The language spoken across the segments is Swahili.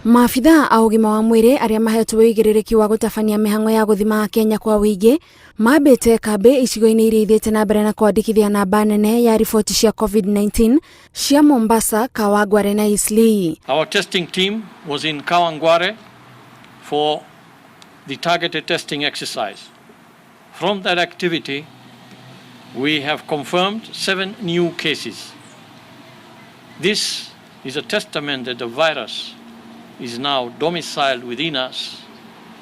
Maafitha a ugima wa mwiri aria mahetwo wigiririkia wa gutabania mihango ya guthima Akenya kwa wingi mambite kambi icigo-ini iria ithite na mbere na kwandikithia namba nene ya riboti cia COVID-19 cia Mombasa, Kawangware na Eastleigh. Our testing team was in Kawangware for the targeted testing exercise. From that activity, we have confirmed 7 new cases. This is a testament that the virus is now domiciled within us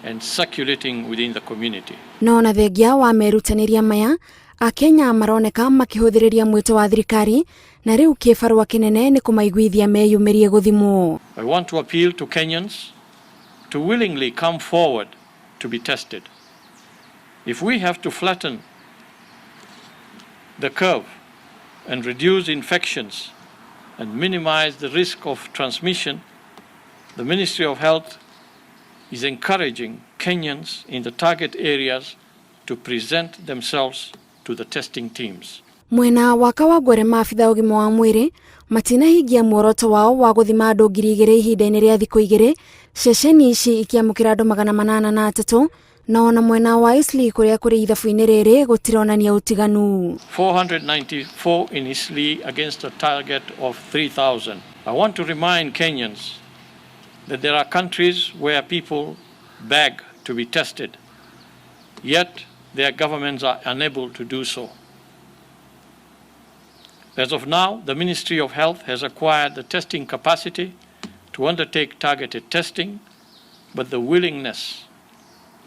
and circulating within the community. No na thengia wa merutaniria maya, Akenya maroneka makihuthiriria mwito wa thirikari na riu kibarua kinene ni kumaiguithia meyumirie guthimwo. I want to appeal to Kenyans to willingly come forward to be tested. If we have to flatten the curve and reduce infections and minimize the risk of transmission, the Ministry of Health is encouraging Kenyans in the target areas to present themselves to the testing teams. Mwena wa Kawangware maafitha ugima wa mwiri matinahingia muoroto wao wa guthima andu 2,000 ihinda-ini ria thiku 2, ceceni ici ikiamukira andu 803 na ona mwena wa Eastleigh kuria kuri ithabu-ini riri gutironania utiganu. 494 in Eastleigh against a target of 3,000. I want to remind Kenyans that there are countries where people beg to be tested, yet their governments are unable to do so. As of now, the Ministry of Health has acquired the testing capacity to undertake targeted testing, but the willingness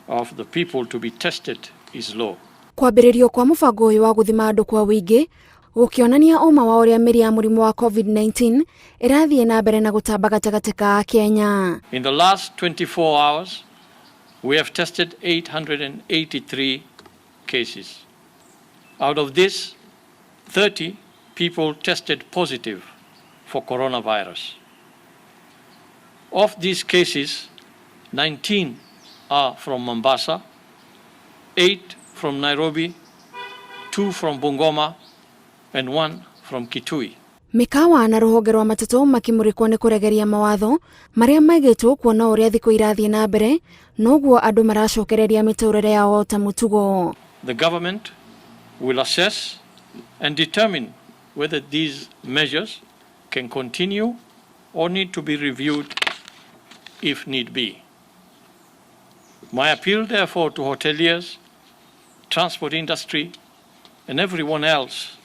of the people to be tested is low. Kwambiririo kwa mubango uyu wa guthima andu kwa wingi gukionania uma wa uria miri ya murimu wa COVID-19 irathie na mbere na gutamba gatagati ka Kenya. In the last 24 hours, we have tested 883 cases. Out of this, 30 people tested positive for coronavirus. Of these cases, 19 are from Mombasa, 8 from Nairobi, 2 from Bungoma, and 1 from Kitui. Mikawa na ruhonge rwa matatu makimurikwo ni kuregeria mawatho maria maigitwo kuona uria thiku irathie na mbere noguo andu maracokereria miturire yao ta mutugo. The government will assess and determine whether these measures can continue or need to be reviewed if need be. My appeal, therefore, to hoteliers, transport industry, and everyone else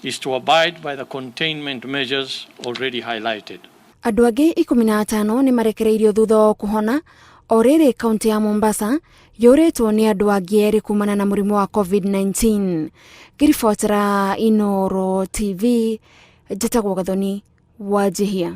is to abide by the containment measures already highlighted. Andu angi 15 ni marekereirio thutha wa kuhona oriri kaunti ya Mombasa yoretwo ni andu angi eri kumana na murimu wa COVID-19. Giribotera Inoro TV, Jitagwo Gathoni, Wajihia.